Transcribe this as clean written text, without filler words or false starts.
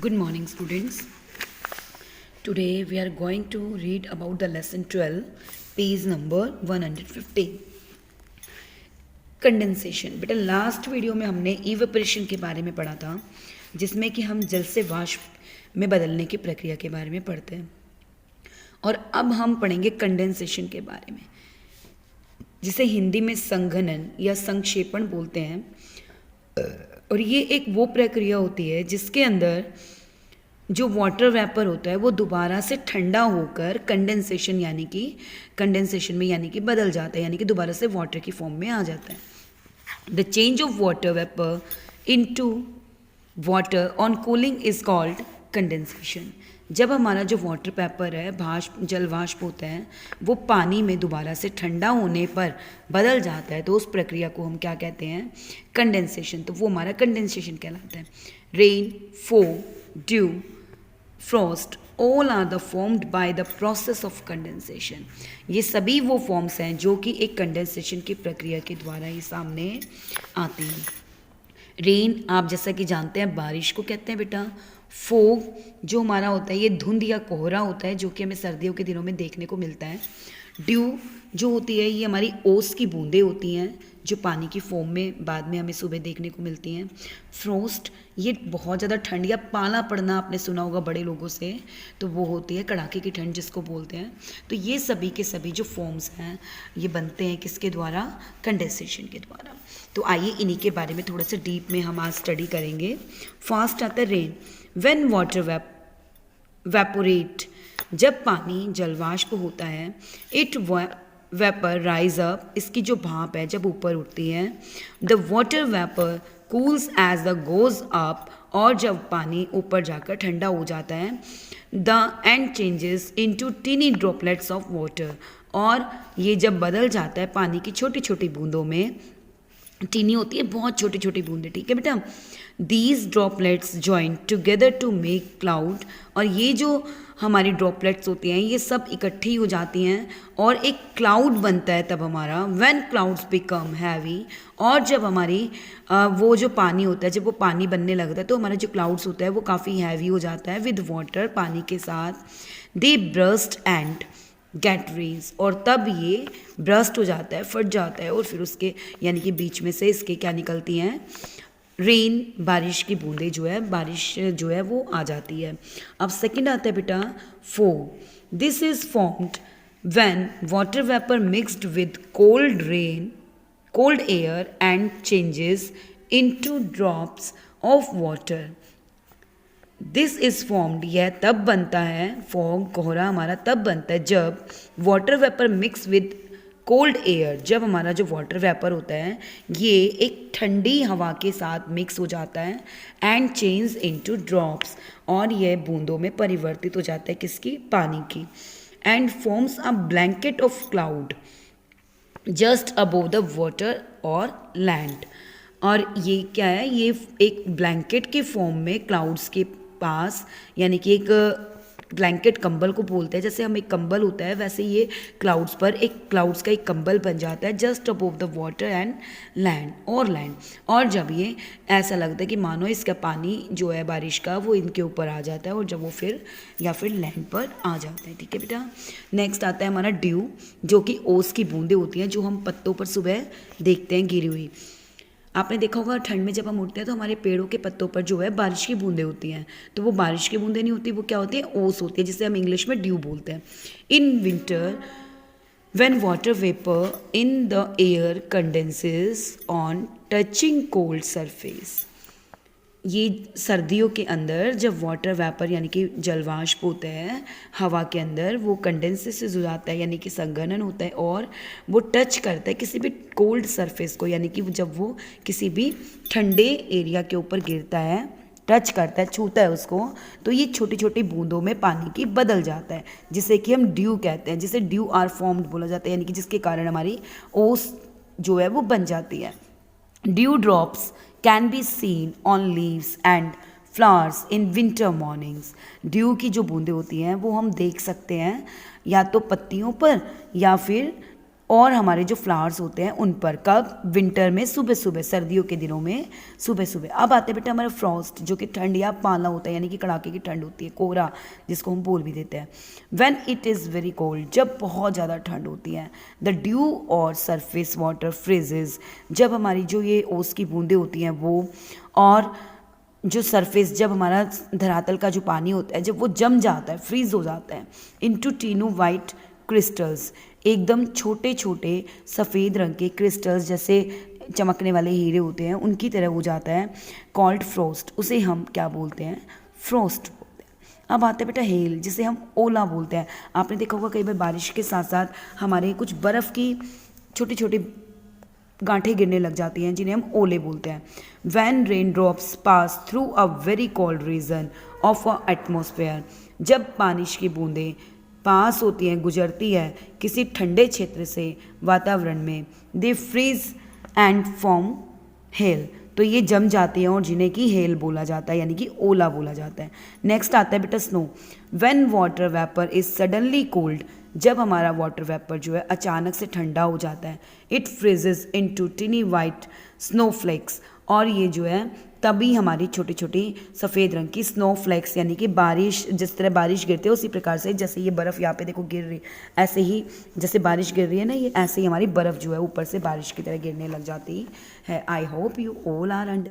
Good morning, students. Today we are going to read about the lesson 12, page number 150. Condensation. बेटा last video में हमने evaporation के बारे में पढ़ा था, जिसमें कि हम जल से वाष्प में बदलने की प्रक्रिया के बारे में पढ़ते हैं. और अब हम पढ़ेंगे कंडेंसेशन के बारे में, जिसे हिंदी में संघनन या संक्षेपण बोलते हैं. और ये एक वो प्रक्रिया होती है जिसके अंदर जो वाटर वेपर होता है वो दोबारा से ठंडा होकर कंडेंसेशन यानी कि बदल जाता है, यानी कि दोबारा से वाटर की फॉर्म में आ जाता है. The change of water vapour into water on cooling is called condensation. जब हमारा जो वाटर पेपर है, जल वाष्प होता है, वो पानी में दोबारा से ठंडा होने पर बदल जाता है, तो उस प्रक्रिया को हम क्या कहते हैं? कंडेंसेशन. तो वो हमारा कंडेंसेशन कहलाता है. Rain, foam, dew, frost all are the formed by the process of condensation. ये सभी वो फॉर्म्स हैं जो कि एक कंडेंसेशन की प्रक्रिया के द्वारा ही सामने आती हैं. रेन आप जैसा कि जानते हैं बारिश को कहते हैं बेटा. फोग जो हमारा होता है ये धुंध या कोहरा होता है जो कि हमें सर्दियों के दिनों में देखने को मिलता है. ड्यू जो होती है ये हमारी ओस की बूंदें होती हैं जो पानी की फॉर्म में बाद में हमें सुबह देखने को मिलती हैं. फ्रोस्ट ये बहुत ज़्यादा ठंड या पाला पड़ना आपने सुना होगा बड़े लोगों से, तो वो होती है कड़ाके की ठंड जिसको बोलते हैं. तो ये सभी के सभी जो फॉर्म्स हैं ये बनते हैं किसके द्वारा? कंडेंसेशन के द्वारा. तो आइए इन्हीं के बारे में थोड़ा सा डीप में हम आज स्टडी करेंगे. फर्स्ट आता है रेन. व्हेन वाटर वेपोरेट, जब पानी जलवाष्प होता है, इट वेपर राइज अप, इसकी जो भाप है जब ऊपर उठती है. The water vapour cools as the goes up, और जब पानी ऊपर जाकर ठंडा हो जाता है. The and changes into tiny droplets of water, और ये जब बदल जाता है पानी की छोटी छोटी बूंदों में. टीनी होती है बहुत छोटी छोटी बूंदें, ठीक है बेटा. These droplets join together to make cloud, और ये जो हमारी ड्रॉपलेट्स होती हैं ये सब इकट्ठी हो जाती हैं और एक क्लाउड बनता है तब हमारा. व्हेन क्लाउड्स बिकम हैवी, और जब हमारी वो जो पानी होता है जब वो पानी बनने लगता है तो हमारा जो क्लाउड्स होता है वो काफ़ी हैवी हो जाता है विद वाटर, पानी के साथ. दे ब्रस्ट एंड गेट रेज, और तब ये ब्रस्ट हो जाता है, फट जाता है, और फिर उसके यानी कि बीच में से इसके क्या निकलती हैं? रेन, बारिश की बूंदें जो है, बारिश जो है वो आ जाती है. अब सेकंड आता है बेटा fog. This is formed when water vapour mixed with cold air and changes into drops of water. This is formed, यह तब बनता है, फॉग कोहरा हमारा तब बनता है जब water vapour mix with cold air, जब हमारा जो वाटर वेपर होता है ये एक ठंडी हवा के साथ मिक्स हो जाता है. एंड चेंज इनटू ड्रॉप्स, और यह बूंदों में परिवर्तित हो जाता है किसकी? पानी की. And forms a blanket of cloud just above the water और लैंड. और ये क्या है? ये एक ब्लैंकेट के फॉर्म में क्लाउड्स के पास, यानी कि एक ब्लैंकेट कंबल को बोलते हैं, जैसे हम एक कंबल होता है वैसे ये क्लाउड्स पर एक क्लाउड्स का एक कंबल बन जाता है just above the water and land. और जब ये ऐसा लगता है कि मानो इसका पानी जो है बारिश का वो इनके ऊपर आ जाता है, और जब वो फिर लैंड पर आ जाता है. ठीक है बेटा. नेक्स्ट आता है हमारा ड्यू, जो कि ओस की बूंदें होती हैं जो हम पत्तों पर सुबह देखते हैं गिरी हुई. आपने देखा होगा ठंड में जब हम उठते हैं तो हमारे पेड़ों के पत्तों पर जो है बारिश की बूंदें होती हैं, तो वो बारिश की बूंदें नहीं होती, वो क्या होती है? ओस होती है, जिसे हम इंग्लिश में ड्यू बोलते हैं. In winter when water vapour in the air condenses on touching cold surface. ये सर्दियों के अंदर जब वाटर वेपर यानी कि जलवाष्प होता है हवा के अंदर, वो कंडेंसेस हो जाता है यानी कि संघनन होता है, और वो टच करता है किसी भी कोल्ड सरफेस को, यानी कि जब वो किसी भी ठंडे एरिया के ऊपर गिरता है, टच करता है, छूता है उसको, तो ये छोटी छोटी बूंदों में पानी की बदल जाता है, जिसे कि हम ड्यू कहते हैं, जिसे ड्यू आर फॉर्म्ड बोला जाता है, यानी कि जिसके कारण हमारी ओस जो है वो बन जाती है. Due drops can be seen on leaves and flowers in winter mornings. Due की जो बूंदें होती हैं वो हम देख सकते हैं या तो पत्तियों पर या फिर और हमारे जो फ्लावर्स होते हैं उन पर, कब? विंटर में सुबह सुबह, सर्दियों के दिनों में सुबह सुबह। अब आते हैं बेटा हमारा फ्रॉस्ट, जो कि ठंड या पाला होता है, यानी कि कड़ाके की ठंड होती है, कोहरा जिसको हम बोल भी देते हैं। When it is very cold, जब बहुत ज़्यादा ठंड होती है। द ड्यू और सरफेस वाटर फ्रीजेज, जब हमारी जो ये ओस की बूंदें होती हैं वो, और जो सरफेस, जब हमारा धरातल का जो पानी होता है जब वो जम जाता है, फ्रीज हो जाता है, इनटू टीनू वाइट क्रिस्टल्स, एकदम छोटे छोटे सफ़ेद रंग के क्रिस्टल्स, जैसे चमकने वाले हीरे होते हैं उनकी तरह हो जाता है, कॉल्ड फ्रोस्ट, उसे हम क्या बोलते हैं? फ्रोस्ट बोलते हैं। अब आते हैं बेटा हेल, जिसे हम ओला बोलते हैं। आपने देखा होगा कई बार बारिश के साथ साथ हमारे कुछ बर्फ़ की छोटी छोटी गांठें गिरने लग जाती हैं, जिन्हें हम ओले बोलते हैं। When rain drops pass through a very cold region of a atmosphere, जब बारिश की बूंदें पास होती हैं, गुजरती है किसी ठंडे क्षेत्र से वातावरण में, दे फ्रीज एंड फॉर्म हेल, तो ये जम जाती हैं और जिन्हें कि हेल बोला जाता है, यानी कि ओला बोला जाता है। नेक्स्ट आता है बेटा snow. When water vapour is suddenly cold, जब हमारा वाटर वेपर जो है अचानक से ठंडा हो जाता है, इट फ्रीजेज इनटू टिनी वाइट स्नोफ्लेक्स, और ये जो है तभी हमारी छोटी छोटी सफ़ेद रंग की स्नोफ्लेक्स, यानी कि बारिश, जिस तरह बारिश गिरती है उसी प्रकार से, जैसे ये बर्फ़ यहाँ पे देखो गिर रही, ऐसे ही जैसे बारिश गिर रही है ना, ये ऐसे ही हमारी बर्फ़ जो है ऊपर से बारिश की तरह गिरने लग जाती है। I hope you all are under